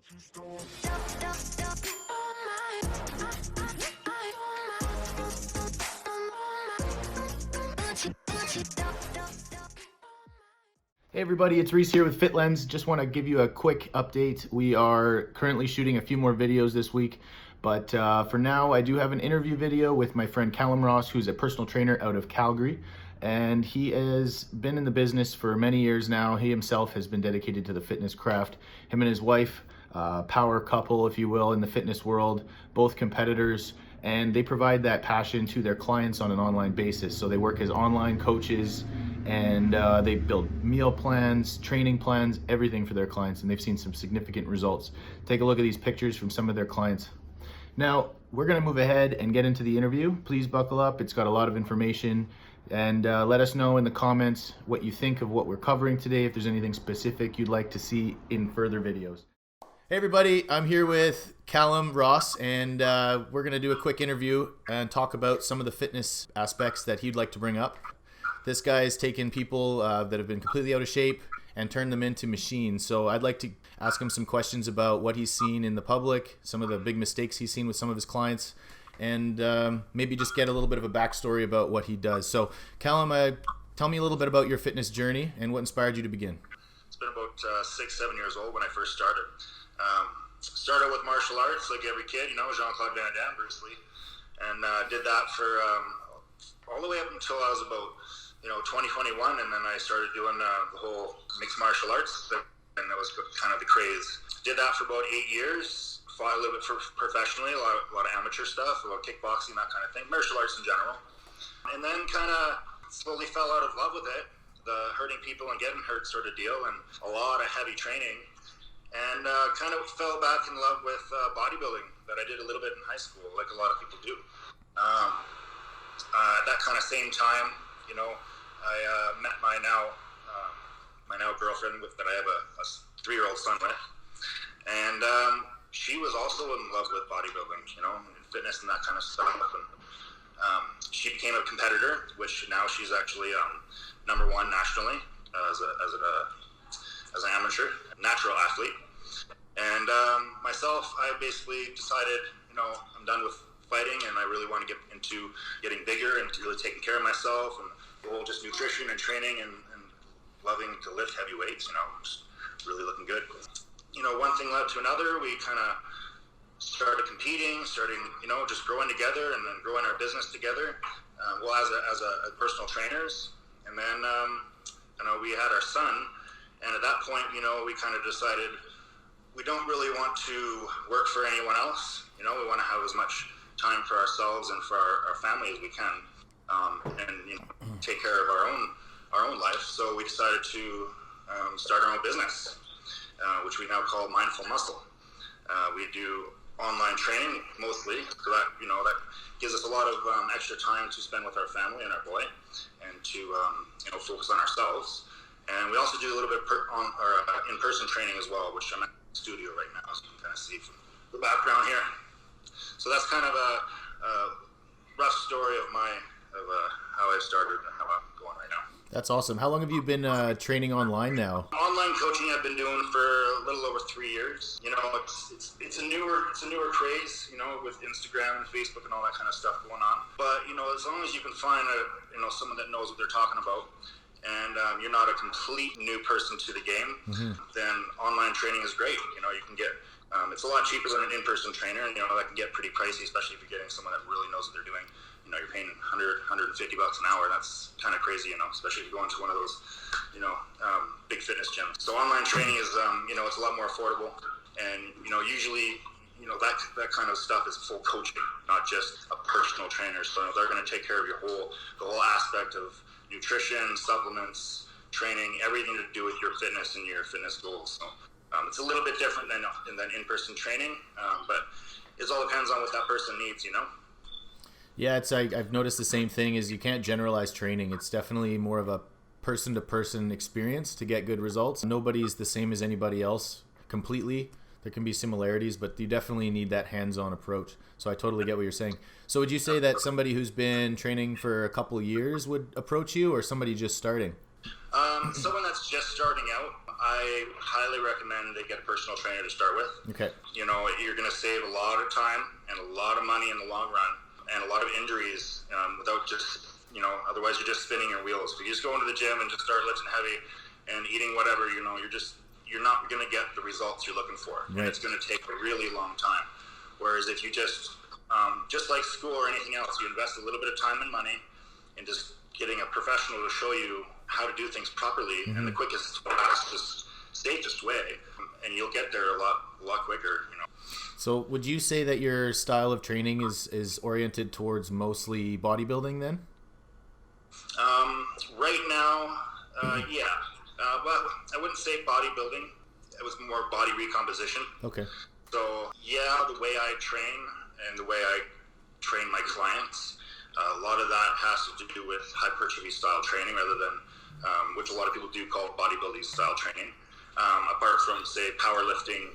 Hey everybody, it's Reese here with FitLens. Just want to give you a quick update. We are currently shooting a few more videos this week, but for now I do have an interview video with my friend Calum Ross, who's a personal trainer out of Calgary, and he has been in the business for many years now. He himself has been dedicated to the fitness craft. Him and his wife, power couple if you will in the fitness world, both competitors, and they provide that passion to their clients on an online basis. So they work as online coaches, and they build meal plans, training plans, everything for their clients, and they've seen some significant results. Take a look at these pictures from some of their clients. Now, we're gonna move ahead and get into the interview. Please buckle up, it's got a lot of information, and let us know in the comments what you think of what we're covering today, if there's anything specific you'd like to see in further videos. Hey everybody, I'm here with Calum Ross, and we're gonna do a quick interview and talk about some of the fitness aspects that he'd like to bring up. This guy's taken people that have been completely out of shape and turned them into machines. So I'd like to ask him some questions about what he's seen in the public, some of the big mistakes he's seen with some of his clients, and maybe just get a little bit of a backstory about what he does. So Calum, tell me a little bit about your fitness journey and what inspired you to begin. It's been about 6-7 years old when I first started. Started with martial arts like every kid, Jean-Claude Van Damme, Bruce Lee, and did that for all the way up until I was about 2021, and then I started doing the whole mixed martial arts thing, and that was kind of the craze. Did that for about 8 years, fought a little bit professionally, a lot of amateur stuff, a lot of kickboxing, that kind of thing, martial arts in general. And then kind of slowly fell out of love with it, the hurting people and getting hurt sort of deal, and a lot of heavy training, and kind of fell back in love with bodybuilding that I did a little bit in high school, like a lot of people do. At that kind of same time, I met my now girlfriend that I have a 3-year-old son with, and she was also in love with bodybuilding, and fitness and that kind of stuff. And she became a competitor, which now she's actually #1 nationally as an amateur natural athlete. And myself, I basically decided, I'm done with fighting, and I really want to get into getting bigger and really taking care of myself, and the whole just nutrition and training and loving to lift heavy weights, just really looking good. One thing led to another. We kind of started competing, just growing together, and then growing our business together. As a personal trainers, and then we had our son, and at that point, we kind of decided we don't really want to work for anyone else. We want to have as much time for ourselves and for our family as we can, and take care of our own life. So we decided to start our own business, which we now call Mindful Muscle. We do online training mostly, so that that gives us a lot of extra time to spend with our family and our boy, and to focus on ourselves. And we also do a little bit in-person training as well, which I'm at the studio right now, so you can kind of see from the background here. So that's kind of a rough story of how I started and how I'm going right now. That's awesome. How long have you been training online now? Online coaching I've been doing for a little over 3 years. It's a newer craze, with Instagram and Facebook and all that kind of stuff going on. But as long as you can find someone that knows what they're talking about, and you're not a complete new person to the game, then online training is great. You can get it's a lot cheaper than an in-person trainer, and that can get pretty pricey, especially if you're getting someone that really knows what they're doing. You're paying $100, $150 an hour. That's kind of crazy, especially if you go into one of those, big fitness gyms. So online training is, it's a lot more affordable, and usually, that kind of stuff is full coaching, not just a personal trainer. So they're going to take care of the whole aspect of nutrition, supplements, training, everything to do with your fitness and your fitness goals. So it's a little bit different than in-person training, but it all depends on what that person needs, Yeah, I've noticed the same thing. Is you can't generalize training. It's definitely more of a person-to-person experience to get good results. Nobody's the same as anybody else completely. There can be similarities, but you definitely need that hands-on approach. So I totally get what you're saying. So would you say that somebody who's been training for a couple of years would approach you, or somebody just starting? Someone that's just starting out, I highly recommend they get a personal trainer to start with. Okay. You know, you're going to save a lot of time and a lot of money in the long run, and a lot of injuries without just, you know, otherwise you're just spinning your wheels. If you just go into the gym and just start lifting heavy and eating whatever, you know, you're not going to get the results you're looking for. Right. And it's going to take a really long time. Whereas if you just like school or anything else, you invest a little bit of time and money in just getting a professional to show you how to do things properly and the quickest, fastest, safest way, and you'll get there a lot quicker, you know. So would you say that your style of training is oriented towards mostly bodybuilding then? Right now, yeah. But I wouldn't say bodybuilding. It was more body recomposition. Okay. So, yeah, the way I train and the way I train my clients, a lot of that has to do with hypertrophy style training rather than, which a lot of people do call bodybuilding style training, apart from, say, powerlifting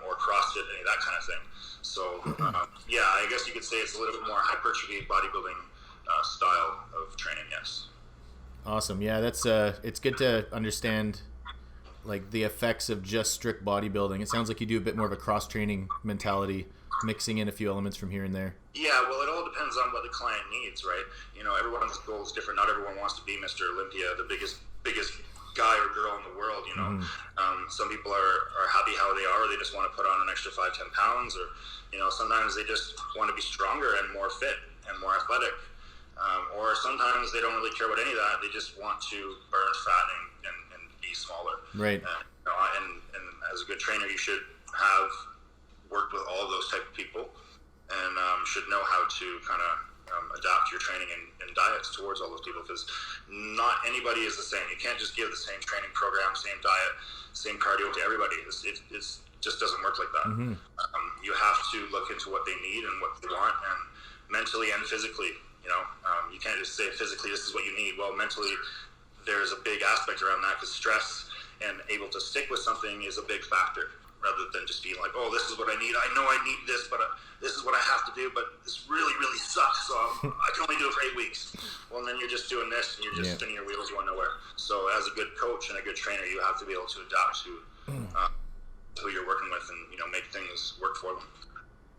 or CrossFit, any of that kind of thing. So, yeah, I guess you could say it's a little bit more hypertrophy bodybuilding style of training, yes. Awesome. Yeah, that's it's good to understand like the effects of just strict bodybuilding. It sounds like you do a bit more of a cross-training mentality, mixing in a few elements from here and there. Yeah, well, it all depends on what the client needs, right? You know, everyone's goal is different. Not everyone wants to be Mr. Olympia, the biggest guy or girl in the world, you know. Some people are happy how they are. They just want to put on an extra 5-10 pounds, or, you know, sometimes they just want to be stronger and more fit and more athletic. Or sometimes they don't really care about any of that. They just want to burn fat and be smaller. Right. You know, and as a good trainer, you should have worked with all of those type of people and should know how to kind of adapt your training and diets towards all those people, because not anybody is the same. You can't just give the same training program, same diet, same cardio to everybody. It just doesn't work like that. You have to look into what they need and what they want, and mentally and physically. You know, you can't just say physically this is what you need. Well, mentally, there's a big aspect around that, because stress and able to stick with something is a big factor, rather than just being like, oh, this is what I need. I know I need this, but this is what I have to do, but this really, really sucks, so I can only do it for 8 weeks. Well, and then you're just doing this, and you're just spinning your wheels going nowhere. So as a good coach and a good trainer, you have to be able to adapt to who you're working with and, you know, make things work for them.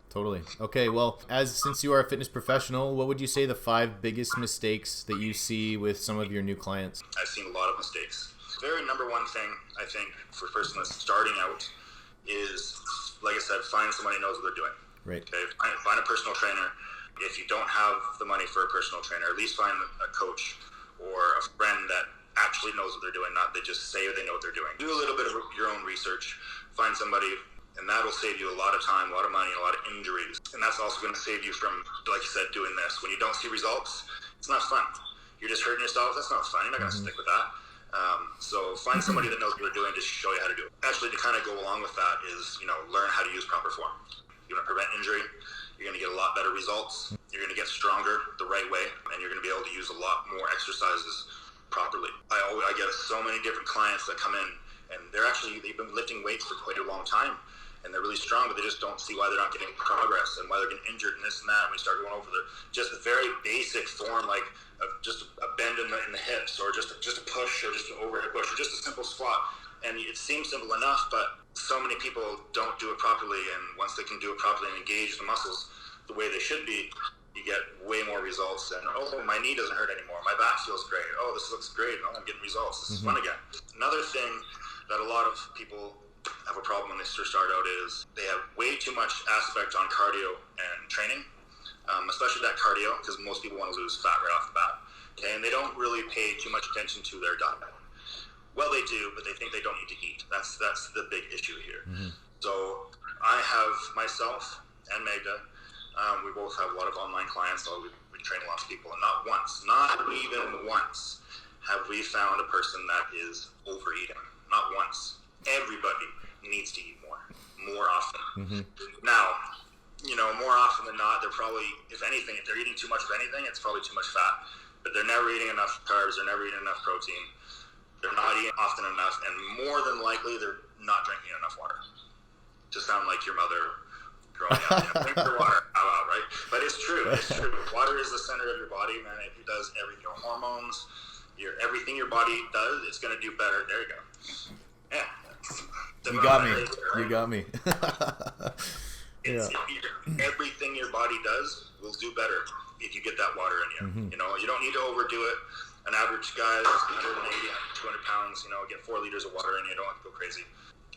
Totally. Okay, well, since you are a fitness professional, what would you say the 5 biggest mistakes that you see with some of your new clients? I've seen a lot of mistakes. Very number one thing, I think, for a person that's starting out is, like I said, find somebody who knows what they're doing. Right. Okay, find a personal trainer. If you don't have the money for a personal trainer, at least find a coach or a friend that actually knows what they're doing, not they just say they know what they're doing. Do a little bit of your own research. Find somebody, and that'll save you a lot of time, a lot of money, a lot of injuries. And that's also going to save you from, like you said, doing this. When you don't see results, it's not fun. You're just hurting yourself. That's not fun. You're not going to stick with that. So find somebody that knows what they're doing to show you how to do it. Actually, to kind of go along with that is, you know, learn how to use proper form. You're going to prevent injury. You're going to get a lot better results. You're going to get stronger the right way, and you're going to be able to use a lot more exercises properly. I get so many different clients that come in, and they've been lifting weights for quite a long time, and they're really strong, but they just don't see why they're not getting progress and why they're getting injured and this and that. And we start going over just the very basic form, like just a bend in the hips, or just a push, or just an overhead push, or just a simple squat. And it seems simple enough, but so many people don't do it properly, and once they can do it properly and engage the muscles the way they should be, you get way more results. And, oh, my knee doesn't hurt anymore. My back feels great. Oh, this looks great. Oh, I'm getting results. This is fun again. Another thing that a lot of people have a problem when they start out is they have way too much aspect on cardio and training, especially that cardio, because most people want to lose fat right off the bat. Okay, and they don't really pay too much attention to their diet. Well, they do, but they think they don't need to eat. That's the big issue here. So I have myself and Magda. We both have a lot of online clients, so we train a lot of people, and not even once, have we found a person that is overeating. Not once. Everybody needs to eat more often. Now, you know, more often than not, they're probably, if anything, if they're eating too much of anything, it's probably too much fat. But they're never eating enough carbs, they're never eating enough protein. They're not eating often enough, and more than likely, they're not drinking enough water. To sound like your mother growing up, drink your water, right? But it's true. It's true. Water is the center of your body, man. It does everything. Your hormones, everything your body does, it's going to do better. There you go. Yeah. You got me. You got me. Yeah. Everything your body does will do better if you get that water in you. Mm-hmm. You know, you don't need to overdo it. An average guy is 180, 200 pounds, you know, get 4 liters of water in you. Don't have to go crazy.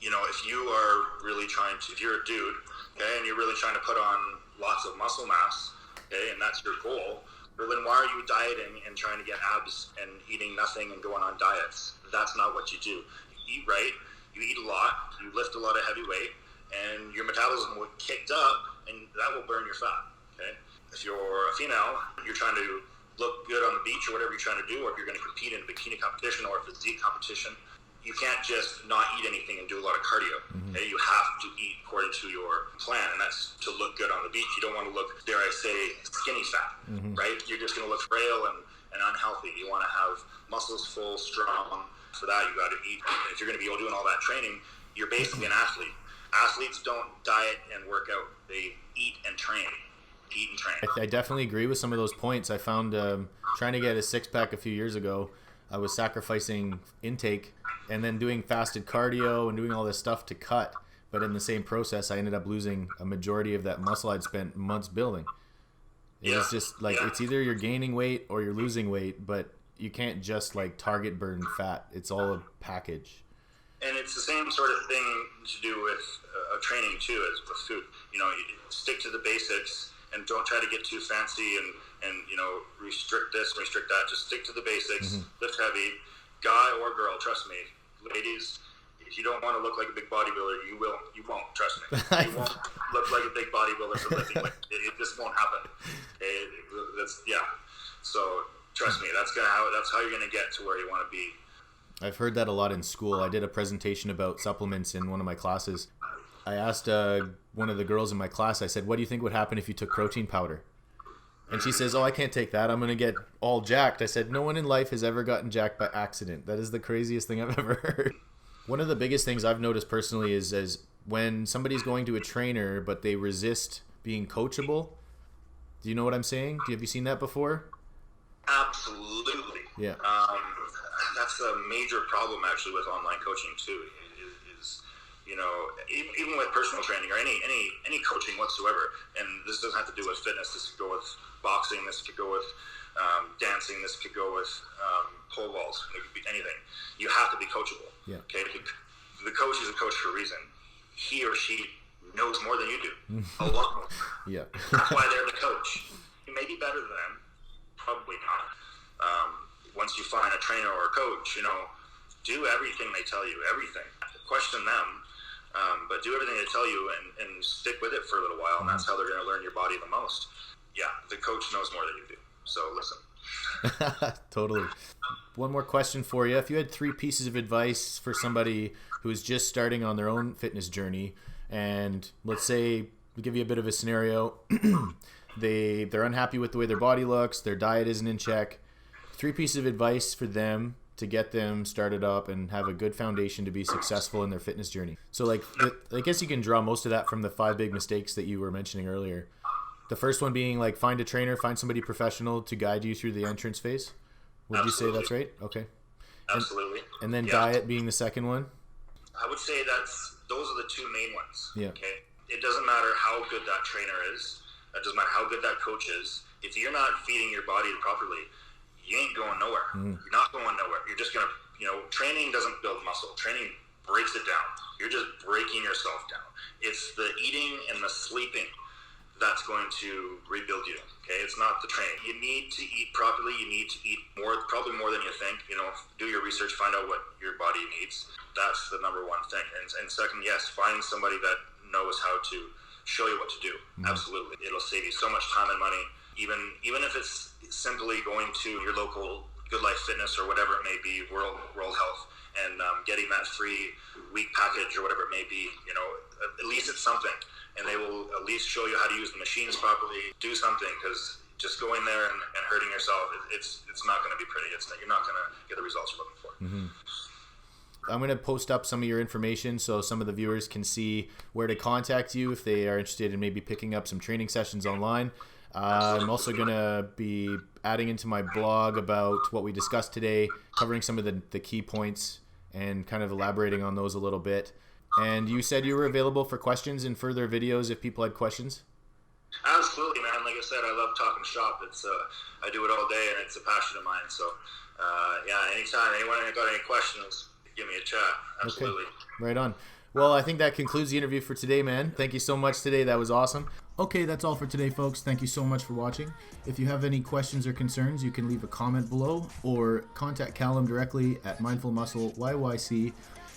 You know, if you are really trying to, if you're a dude, okay, and you're really trying to put on lots of muscle mass, okay, and that's your goal, well, then why are you dieting and trying to get abs and eating nothing and going on diets? That's not what you do. You eat right, you eat a lot, you lift a lot of heavy weight, and your metabolism will kicked up, and that will burn your fat, okay? If you're a female, you're trying to look good on the beach or whatever you're trying to do, or if you're going to compete in a bikini competition or a physique competition, you can't just not eat anything and do a lot of cardio. Mm-hmm. Okay? You have to eat according to your plan, and that's to look good on the beach. You don't want to look, dare I say, skinny fat, mm-hmm. right? You're just going to look frail and unhealthy. You want to have muscles full, strong. For that, you got to eat. If you're going to be doing all that training, you're basically an athlete. Athletes don't diet and work out. They eat and train. Eat and train. I definitely agree with some of those points. I found trying to get a six-pack a few years ago, I was sacrificing intake and then doing fasted cardio and doing all this stuff to cut. But in the same process, I ended up losing a majority of that muscle I'd spent months building. It was just like, it's either you're gaining weight or you're losing weight, but you can't just like target burn fat. It's all a package. And it's the same sort of thing to do with training too, as with food. You know, you stick to the basics and don't try to get too fancy and you know, restrict this, restrict that. Just stick to the basics. Mm-hmm. Lift heavy, guy or girl. Trust me, ladies. If you don't want to look like a big bodybuilder, you won't. Trust me. You won't look like a big bodybuilder for lifting weight. It just won't happen. So trust me, that's how you're gonna get to where you want to be. I've heard that a lot in school. I did a presentation about supplements in one of my classes. I asked one of the girls in my class, I said, what do you think would happen if you took protein powder? And she says, oh, I can't take that. I'm going to get all jacked. I said, no one in life has ever gotten jacked by accident. That is the craziest thing I've ever heard. One of the biggest things I've noticed personally is when somebody's going to a trainer, but they resist being coachable. Do you know what I'm saying? Have you seen that before? Absolutely. Yeah. That's a major problem actually with online coaching too. Is you know, even with personal training or any coaching whatsoever, and this doesn't have to do with fitness. This could go with boxing. This could go with dancing. This could go with pole vault. It could be anything. You have to be coachable. Yeah. Okay. The coach is a coach for a reason. He or she knows more than you do. A lot more. Yeah. That's why they're the coach. You may be better than them. Probably not. Once you find a trainer or a coach, you know, do everything they tell you. Everything. Question them. But do everything they tell you and stick with it for a little while, and that's how they're going to learn your body the most. Yeah, the coach knows more than you do, so listen. Totally. One more question for you. If you had 3 pieces of advice for somebody who's just starting on their own fitness journey, and let's say we give you a bit of a scenario, they're unhappy with the way their body looks, their diet isn't in check, 3 pieces of advice for them to get them started up and have a good foundation to be successful in their fitness journey. So like, I guess you can draw most of that from the 5 big mistakes that you were mentioning earlier. The first one being like, find a trainer, find somebody professional to guide you through the entrance phase. Would you say that's right? Okay. Absolutely. And then diet being the second one? I would say those are the 2 main ones. Yeah. Okay. It doesn't matter how good that trainer is. It doesn't matter how good that coach is. If you're not feeding your body properly, you ain't going nowhere. You're not going nowhere. You're just going to, you know, training doesn't build muscle. Training breaks it down. You're just breaking yourself down. It's the eating and the sleeping that's going to rebuild you. Okay. It's not the training. You need to eat properly. You need to eat more, probably more than you think. You know, do your research, find out what your body needs. That's the number one thing. And second, yes, find somebody that knows how to show you what to do. Absolutely. It'll save you so much time and money. Even if it's simply going to your local Good Life Fitness or whatever it may be, World Health, and getting that free week package or whatever it may be, you know, at least it's something. And they will at least show you how to use the machines properly, do something, because just going there and hurting yourself, it's not going to be pretty. You're not going to get the results you're looking for. Mm-hmm. I'm going to post up some of your information so some of the viewers can see where to contact you if they are interested in maybe picking up some training sessions online. I'm also going to be adding into my blog about what we discussed today, covering some of the key points and kind of elaborating on those a little bit. And you said you were available for questions in further videos if people had questions? Absolutely, man. Like I said, I love talking shop. It's I do it all day, and it's a passion of mine. So, yeah, anytime anyone got any questions, give me a chat. Absolutely. Okay. Right on. Well, I think that concludes the interview for today, man. Thank you so much today. That was awesome. Okay, that's all for today, folks. Thank you so much for watching. If you have any questions or concerns, you can leave a comment below or contact Calum directly at Mindful Muscle YYC.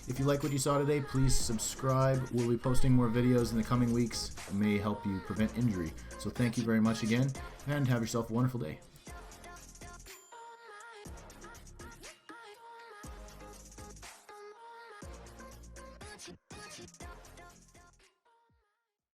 If you like what you saw today, please subscribe. We'll be posting more videos in the coming weeks. It may help you prevent injury. So thank you very much again, and have yourself a wonderful day.